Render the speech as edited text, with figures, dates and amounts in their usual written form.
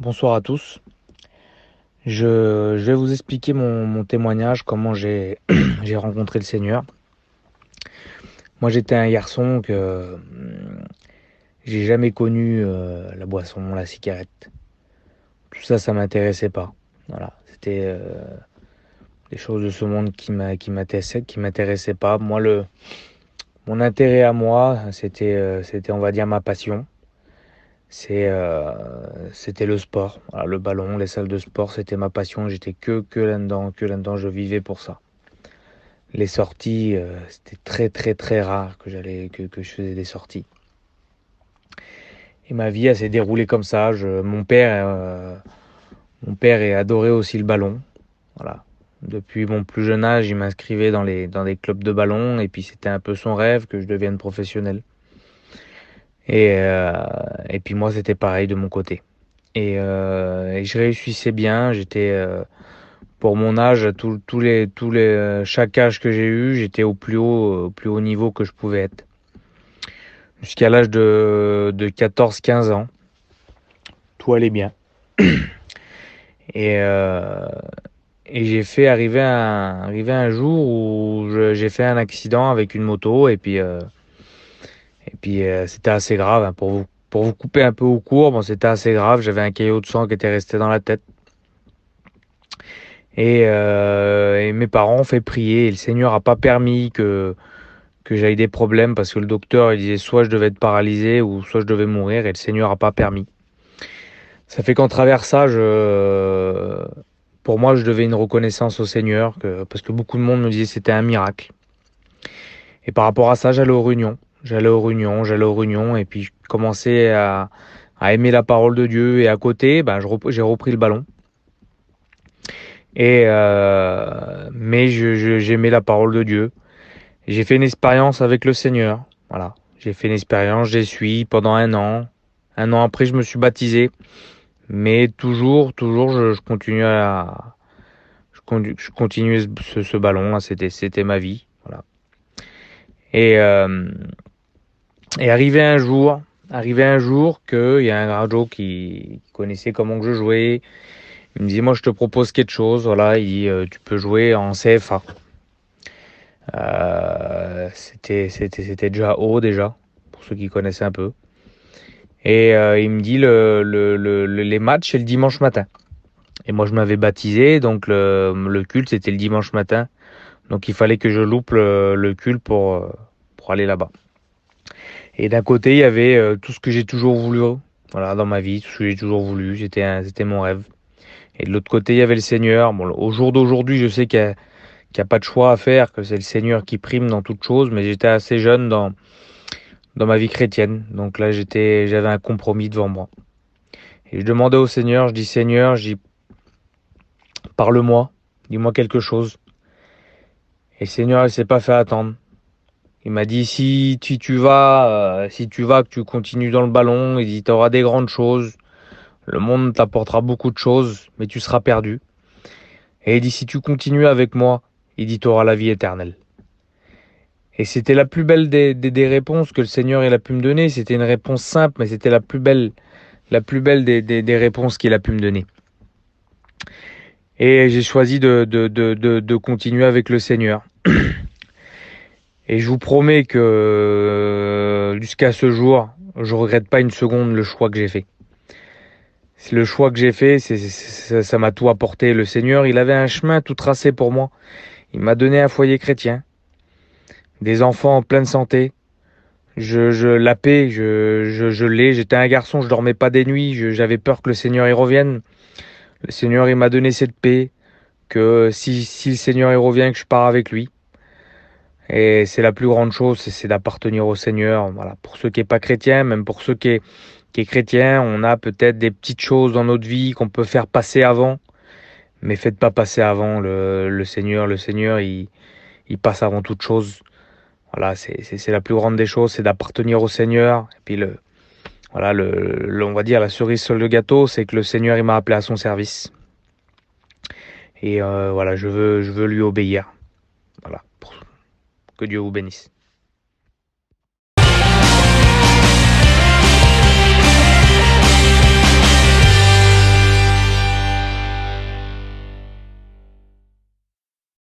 Bonsoir à tous. Je vais vous expliquer mon témoignage, comment j'ai j'ai rencontré le Seigneur. Moi, j'étais un garçon que j'ai jamais connu la boisson, la cigarette. Tout ça, ça m'intéressait pas. Voilà, c'était des choses de ce monde qui m'intéressaient pas. Moi, mon intérêt à moi, c'était, on va dire, ma passion. C'était le sport. Voilà, le ballon, les salles de sport, c'était ma passion. J'étais que là-dedans, que là-dedans. Je vivais pour ça. Les sorties, c'était très très très rare que je faisais des sorties. Et ma vie, elle s'est déroulée comme ça. Mon père adorait aussi le ballon. Voilà. Depuis mon plus jeune âge, il m'inscrivait dans des clubs de ballon. Et puis c'était un peu son rêve que je devienne professionnel. Et, euh, et puis moi, c'était pareil de mon côté. Et je réussissais bien. Pour mon âge, chaque âge que j'ai eu, j'étais au plus haut niveau que je pouvais être. Jusqu'à l'âge de 14-15 ans, tout allait bien. Et, euh, et arriver un jour où j'ai fait un accident avec une moto. C'était assez grave, hein. Pour vous couper un peu au court, bon, c'était assez grave. J'avais un caillot de sang qui était resté dans la tête. Et mes parents ont fait prier. Et le Seigneur n'a pas permis que j'aille des problèmes parce que le docteur il disait soit je devais être paralysé ou soit je devais mourir. Et le Seigneur n'a pas permis. Ça fait qu'en travers ça, pour moi, je devais une reconnaissance au Seigneur, parce que beaucoup de monde me disait que c'était un miracle. Et par rapport à ça, j'allais aux réunions, et puis je commençais à aimer la parole de Dieu. Et à côté, ben, j'ai repris le ballon. Mais j'aimais la parole de Dieu. Et j'ai fait une expérience avec le Seigneur. Voilà. J'ai fait une expérience, j'y suis pendant un an. Un an après, je me suis baptisé. Mais toujours, je continuais je continuais ce ballon, hein. C'était ma vie. Voilà. Et, euh, et arrivé un jour qu'il y a un radio qui connaissait comment que je jouais. Il me dit, moi, je te propose quelque chose. Voilà, il dit, tu peux jouer en CFA. C'était déjà haut, déjà, pour ceux qui connaissaient un peu. Il me dit, les matchs, c'est le dimanche matin. Et moi, je m'avais baptisé, donc le culte, c'était le dimanche matin. Donc il fallait que je loupe le culte pour aller là-bas. Et d'un côté, il y avait tout ce que j'ai toujours voulu, voilà, dans ma vie, tout ce que j'ai toujours voulu, c'était mon rêve. Et de l'autre côté, il y avait le Seigneur. Bon, au jour d'aujourd'hui, je sais qu'il y a pas de choix à faire, que c'est le Seigneur qui prime dans toute chose, mais j'étais assez jeune dans ma vie chrétienne. Donc là, j'avais un compromis devant moi. Et je demandais au Seigneur, je dis Seigneur, parle-moi, dis-moi quelque chose. Et le Seigneur, il s'est pas fait attendre. Il m'a dit si tu vas, que tu continues dans le ballon, il dit tu auras des grandes choses, le monde t'apportera beaucoup de choses, mais tu seras perdu. Et il dit si tu continues avec moi, il dit tu auras la vie éternelle. Et c'était la plus belle des réponses que le Seigneur il a pu me donner. C'était une réponse simple, mais c'était la plus belle des réponses qu'il a pu me donner. Et j'ai choisi de continuer avec le Seigneur. Et je vous promets que jusqu'à ce jour, je regrette pas une seconde le choix que j'ai fait. Le choix que j'ai fait, ça m'a tout apporté. Le Seigneur, il avait un chemin tout tracé pour moi. Il m'a donné un foyer chrétien, des enfants en pleine santé. La paix, je l'ai. J'étais un garçon, je dormais pas des nuits. J'avais peur que le Seigneur y revienne. Le Seigneur, il m'a donné cette paix, que si le Seigneur y revient, que je pars avec lui. Et c'est la plus grande chose, c'est d'appartenir au Seigneur. Voilà. Pour ceux qui n'est pas chrétiens, même pour ceux qui est chrétien, on a peut-être des petites choses dans notre vie qu'on peut faire passer avant. Mais faites pas passer avant le Seigneur. Le Seigneur, il passe avant toute chose. Voilà, c'est la plus grande des choses, c'est d'appartenir au Seigneur. Et puis voilà, on va dire la cerise sur le gâteau, c'est que le Seigneur, il m'a appelé à son service. Voilà, je veux lui obéir. Voilà, que Dieu vous bénisse.